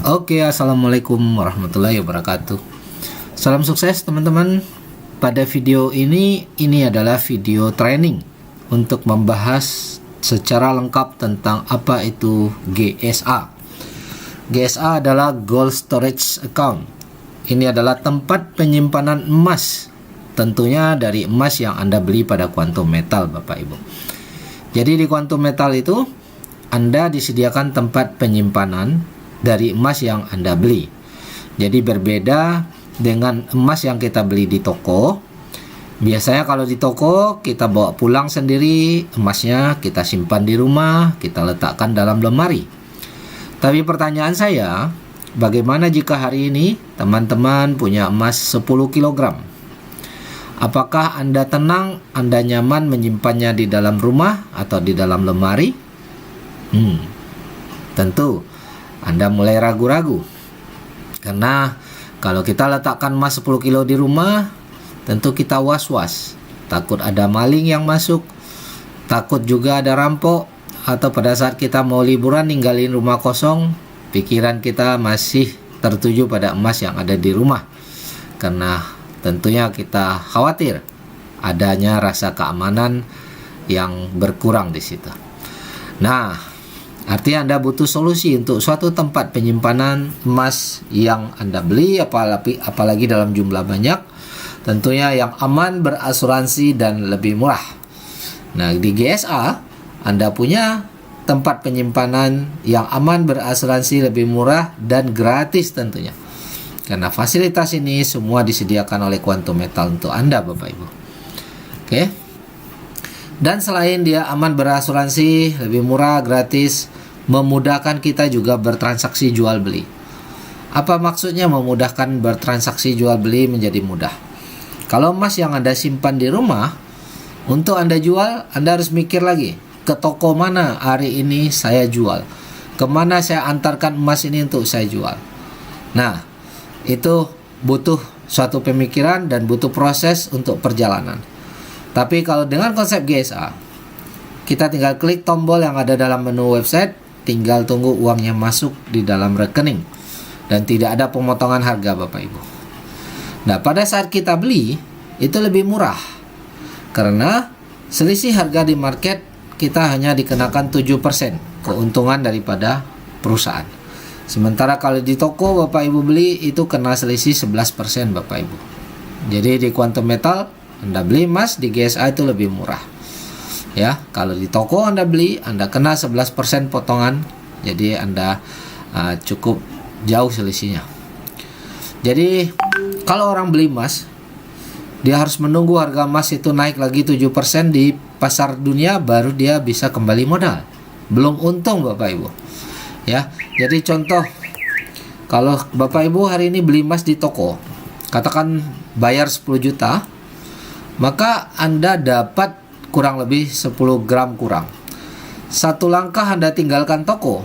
Oke, assalamualaikum warahmatullahi wabarakatuh. Salam sukses teman-teman. Pada video ini adalah video training untuk membahas secara lengkap tentang apa itu GSA. GSA adalah Gold Storage Account. Ini adalah tempat penyimpanan emas, tentunya dari emas yang Anda beli pada Quantum Metal, Bapak Ibu. Jadi di Quantum Metal itu Anda disediakan tempat penyimpanan dari emas yang Anda beli. Jadi berbeda dengan emas yang kita beli di toko. Biasanya kalau di toko kita bawa pulang sendiri, emasnya kita simpan di rumah, kita letakkan dalam lemari. Tapi pertanyaan saya, bagaimana jika hari ini teman-teman punya emas 10 kg? Apakah Anda tenang, Anda nyaman menyimpannya di dalam rumah atau di dalam lemari? Tentu Anda mulai ragu-ragu. Karena kalau kita letakkan emas 10 kilo di rumah, tentu kita was-was. Takut ada maling yang masuk, takut juga ada rampok, atau pada saat kita mau liburan ninggalin rumah kosong, pikiran kita masih tertuju pada emas yang ada di rumah. Karena tentunya kita khawatir adanya rasa keamanan yang berkurang di situ. Nah, artinya Anda butuh solusi untuk suatu tempat penyimpanan emas yang Anda beli, apalagi dalam jumlah banyak, tentunya yang aman, berasuransi, dan lebih murah. Nah, di GSA Anda punya tempat penyimpanan yang aman, berasuransi, lebih murah, dan gratis tentunya. Karena fasilitas ini semua disediakan oleh Quantum Metal untuk Anda, Bapak Ibu. Oke. Dan selain dia aman, berasuransi, lebih murah, gratis, memudahkan kita juga bertransaksi jual beli. Apa maksudnya memudahkan bertransaksi jual beli menjadi mudah? Kalau emas yang Anda simpan di rumah, untuk Anda jual, Anda harus mikir lagi, ke toko mana hari ini saya jual, kemana saya antarkan emas ini untuk saya jual. Nah, itu butuh suatu pemikiran dan butuh proses untuk perjalanan. Tapi kalau dengan konsep GSA, kita tinggal klik tombol yang ada dalam menu website, tinggal tunggu uangnya masuk di dalam rekening, dan tidak ada pemotongan harga, Bapak Ibu. Nah, pada saat kita beli, itu lebih murah, karena selisih harga di market kita hanya dikenakan 7% keuntungan daripada perusahaan. Sementara kalau di toko Bapak Ibu beli, itu kena selisih 11%, Bapak Ibu. Jadi di Quantum Metal Anda beli emas di GSA itu lebih murah. Ya, kalau di toko Anda beli, Anda kena 11% potongan. Jadi Anda cukup jauh selisihnya. Jadi kalau orang beli emas, dia harus menunggu harga emas itu naik lagi 7% di pasar dunia, baru dia bisa kembali modal. Belum untung, Bapak Ibu. Ya, jadi contoh, kalau Bapak Ibu hari ini beli emas di toko, katakan bayar 10 juta, maka Anda dapat kurang lebih 10 gram kurang. Satu langkah Anda tinggalkan toko,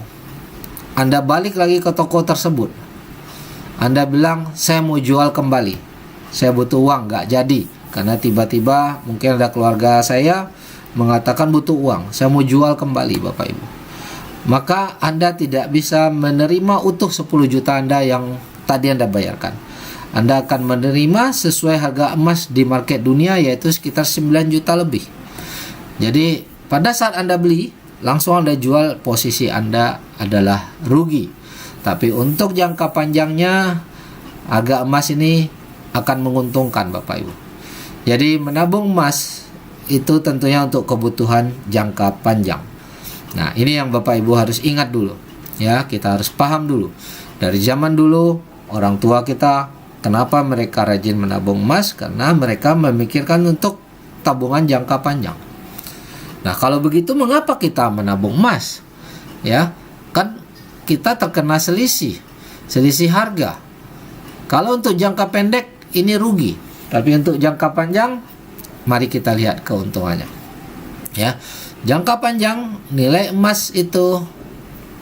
Anda balik lagi ke toko tersebut, Anda bilang, saya mau jual kembali, saya butuh uang, nggak jadi, karena tiba-tiba mungkin ada keluarga saya mengatakan butuh uang, saya mau jual kembali, Bapak Ibu. Maka Anda tidak bisa menerima utuh 10 juta Anda yang tadi Anda bayarkan. Anda akan menerima sesuai harga emas di market dunia, yaitu sekitar 9 juta lebih. Jadi pada saat Anda beli, langsung Anda jual, posisi Anda adalah rugi. Tapi untuk jangka panjangnya, harga emas ini akan menguntungkan, Bapak Ibu. Jadi menabung emas itu tentunya untuk kebutuhan jangka panjang. Nah, ini yang Bapak Ibu harus ingat dulu. Ya, kita harus paham dulu. Dari zaman dulu, orang tua kita, kenapa mereka rajin menabung emas? Karena mereka memikirkan untuk tabungan jangka panjang. Nah, kalau begitu mengapa kita menabung emas? Ya, kan kita terkena selisih harga. Kalau untuk jangka pendek ini rugi, tapi untuk jangka panjang mari kita lihat keuntungannya. Ya, jangka panjang nilai emas itu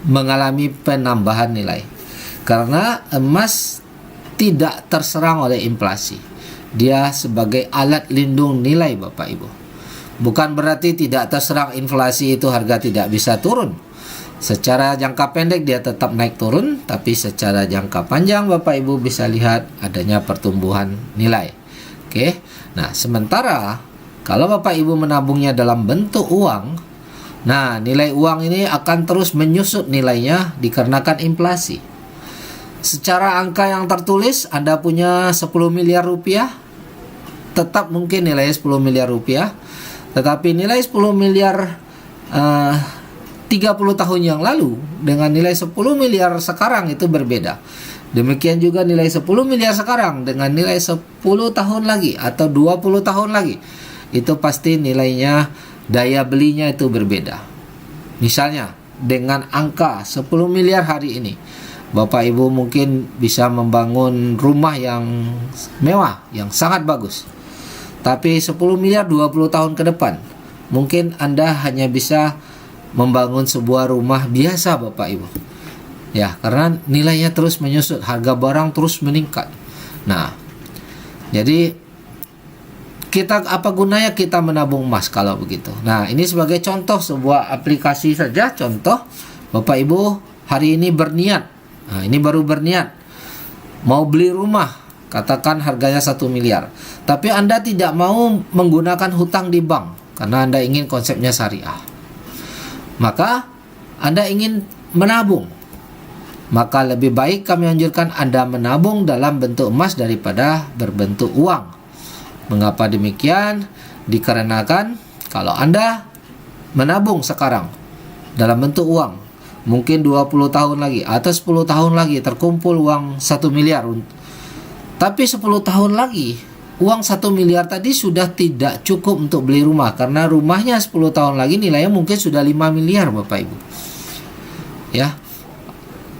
mengalami penambahan nilai karena emas tidak terserang oleh inflasi. Dia sebagai alat lindung nilai, Bapak Ibu. Bukan berarti tidak terserang inflasi itu harga tidak bisa turun. Secara jangka pendek dia tetap naik turun, tapi secara jangka panjang Bapak Ibu bisa lihat adanya pertumbuhan nilai. Oke. Nah, sementara kalau Bapak Ibu menabungnya dalam bentuk uang, nah nilai uang ini akan terus menyusut nilainya dikarenakan inflasi. Secara angka yang tertulis Anda punya 10 miliar rupiah, tetap mungkin nilainya 10 miliar rupiah, tetapi nilai 10 miliar 30 tahun yang lalu dengan nilai 10 miliar sekarang itu berbeda. Demikian juga nilai 10 miliar sekarang dengan nilai 10 tahun lagi atau 20 tahun lagi, itu pasti nilainya, daya belinya itu berbeda. Misalnya dengan angka 10 miliar hari ini, Bapak Ibu mungkin bisa membangun rumah yang mewah, yang sangat bagus. Tapi 10 miliar 20 tahun ke depan, mungkin Anda hanya bisa membangun sebuah rumah biasa Bapak Ibu. Ya, karena nilainya terus menyusut, harga barang terus meningkat. Nah, jadi apa gunanya kita menabung emas kalau begitu? Nah, ini sebagai contoh sebuah aplikasi saja, contoh Bapak Ibu hari ini berniat. Nah, ini baru berniat mau beli rumah, katakan harganya 1 miliar. Tapi Anda tidak mau menggunakan hutang di bank karena Anda ingin konsepnya syariah. Maka Anda ingin menabung, maka lebih baik kami anjurkan Anda menabung dalam bentuk emas daripada berbentuk uang. Mengapa demikian? Dikarenakan kalau Anda menabung sekarang dalam bentuk uang, mungkin 20 tahun lagi atau 10 tahun lagi terkumpul uang 1 miliar. Tapi 10 tahun lagi uang 1 miliar tadi sudah tidak cukup untuk beli rumah, karena rumahnya 10 tahun lagi nilainya mungkin sudah 5 miliar Bapak Ibu. Ya.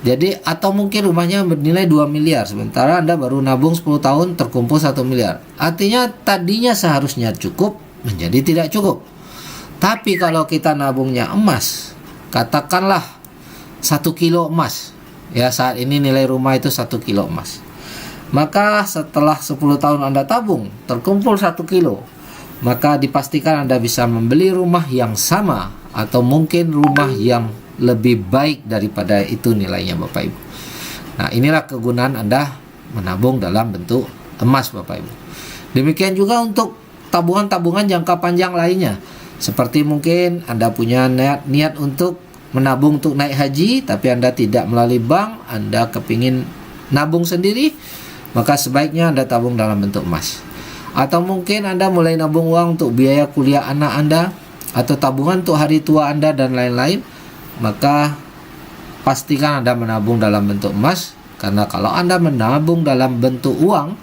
Jadi atau mungkin rumahnya bernilai 2 miliar, sementara Anda baru nabung 10 tahun terkumpul 1 miliar. Artinya tadinya seharusnya cukup menjadi tidak cukup. Tapi kalau kita nabungnya emas, katakanlah 1 kilo emas. Ya, saat ini nilai rumah itu 1 kilo emas. Maka setelah 10 tahun Anda tabung, terkumpul 1 kilo, maka dipastikan Anda bisa membeli rumah yang sama atau mungkin rumah yang lebih baik daripada itu nilainya Bapak Ibu. Nah, inilah kegunaan Anda menabung dalam bentuk emas Bapak Ibu. Demikian juga untuk tabungan-tabungan jangka panjang lainnya. Seperti mungkin Anda punya niat untuk menabung untuk naik haji, tapi Anda tidak melalui bank, Anda kepingin nabung sendiri, maka sebaiknya Anda tabung dalam bentuk emas. Atau mungkin Anda mulai nabung uang untuk biaya kuliah anak Anda, atau tabungan untuk hari tua Anda dan lain-lain, maka pastikan Anda menabung dalam bentuk emas. Karena kalau Anda menabung dalam bentuk uang,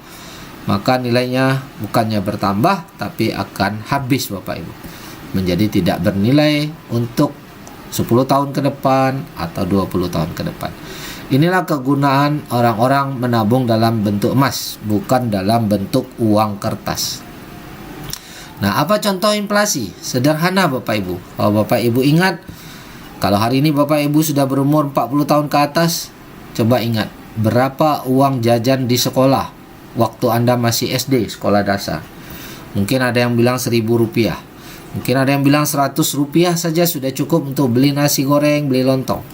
maka nilainya bukannya bertambah, tapi akan habis Bapak Ibu, menjadi tidak bernilai untuk 10 tahun ke depan atau 20 tahun ke depan. Inilah kegunaan orang-orang menabung dalam bentuk emas, bukan dalam bentuk uang kertas. Nah, apa contoh inflasi? Sederhana Bapak Ibu. Kalau Bapak Ibu ingat, kalau hari ini Bapak Ibu sudah berumur 40 tahun ke atas, coba ingat, berapa uang jajan di sekolah waktu Anda masih SD, sekolah dasar? Mungkin ada yang bilang 1.000 rupiah. Mungkin ada yang bilang 100 rupiah saja sudah cukup untuk beli nasi goreng, beli lontong.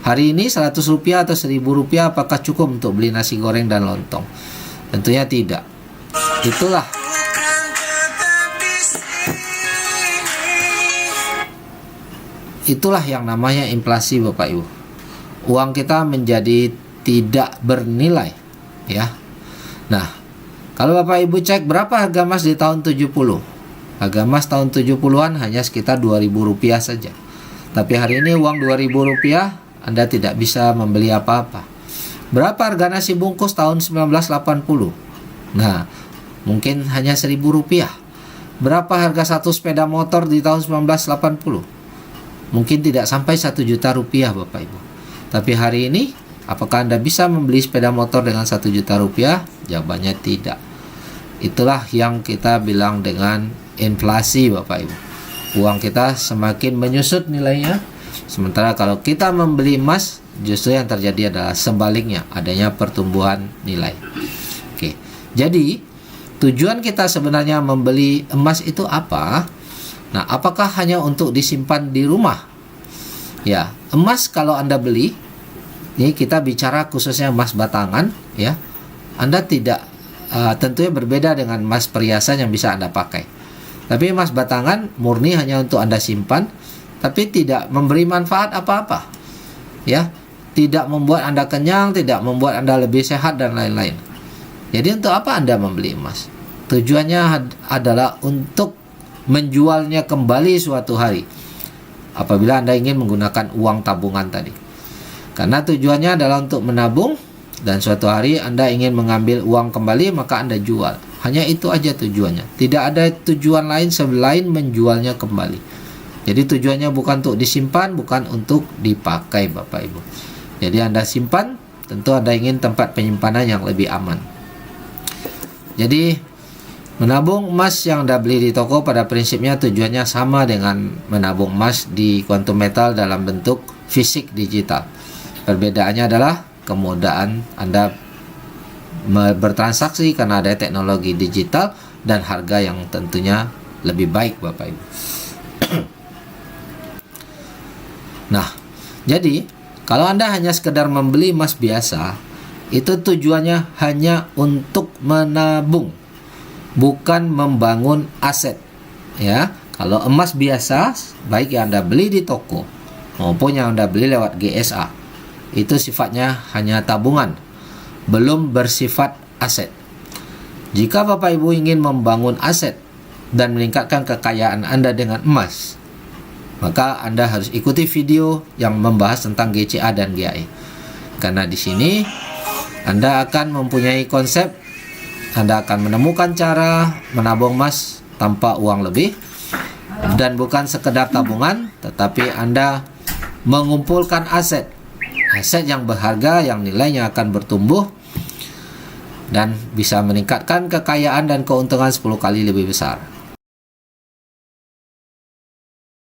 Hari ini 100 rupiah atau 1.000 rupiah apakah cukup untuk beli nasi goreng dan lontong? Tentunya tidak. Itulah yang namanya inflasi Bapak Ibu. Uang kita menjadi tidak bernilai, ya. Nah, kalau Bapak Ibu cek berapa harga emas di tahun 70? Harga emas tahun 70-an hanya sekitar 2.000 rupiah saja. Tapi hari ini uang 2.000 rupiah Anda tidak bisa membeli apa-apa. Berapa harga nasi bungkus tahun 1980? Nah, mungkin hanya 1.000 rupiah. Berapa harga satu sepeda motor di tahun 1980? Mungkin tidak sampai 1 juta rupiah Bapak Ibu. Tapi hari ini, apakah Anda bisa membeli sepeda motor dengan 1 juta rupiah? Jawabannya tidak. Itulah yang kita bilang dengan inflasi Bapak Ibu. Uang kita semakin menyusut nilainya. Sementara kalau kita membeli emas, justru yang terjadi adalah sebaliknya, adanya pertumbuhan nilai. Oke. Jadi, tujuan kita sebenarnya membeli emas itu apa? Nah, apakah hanya untuk disimpan di rumah? Ya, emas kalau Anda beli, ini kita bicara khususnya emas batangan, ya. Anda tidak tentunya berbeda dengan emas perhiasan yang bisa Anda pakai. Tapi emas batangan murni hanya untuk Anda simpan, tapi tidak memberi manfaat apa-apa. Ya, tidak membuat Anda kenyang, tidak membuat Anda lebih sehat dan lain-lain. Jadi untuk apa Anda membeli emas? Tujuannya adalah untuk menjualnya kembali suatu hari apabila Anda ingin menggunakan uang tabungan tadi. Karena tujuannya adalah untuk menabung, dan suatu hari Anda ingin mengambil uang kembali, maka Anda jual. Hanya itu aja tujuannya. Tidak ada tujuan lain selain menjualnya kembali. Jadi tujuannya bukan untuk disimpan, bukan untuk dipakai Bapak Ibu. Jadi Anda simpan, tentu Anda ingin tempat penyimpanan yang lebih aman. Jadi menabung emas yang Anda beli di toko pada prinsipnya tujuannya sama dengan menabung emas di Quantum Metal dalam bentuk fisik digital. Perbedaannya adalah kemudahan Anda bertransaksi karena ada teknologi digital dan harga yang tentunya lebih baik Bapak Ibu. Nah, jadi kalau Anda hanya sekedar membeli emas biasa, itu tujuannya hanya untuk menabung, bukan membangun aset. Ya, kalau emas biasa, baik yang Anda beli di toko maupun yang Anda beli lewat GSA, itu sifatnya hanya tabungan, belum bersifat aset. Jika Bapak Ibu ingin membangun aset dan meningkatkan kekayaan Anda dengan emas, maka Anda harus ikuti video yang membahas tentang GCA dan GAE. Karena di sini Anda akan mempunyai konsep, Anda akan menemukan cara menabung emas tanpa uang lebih, dan bukan sekedar tabungan, tetapi Anda mengumpulkan aset yang berharga, yang nilainya akan bertumbuh dan bisa meningkatkan kekayaan dan keuntungan 10 kali lebih besar.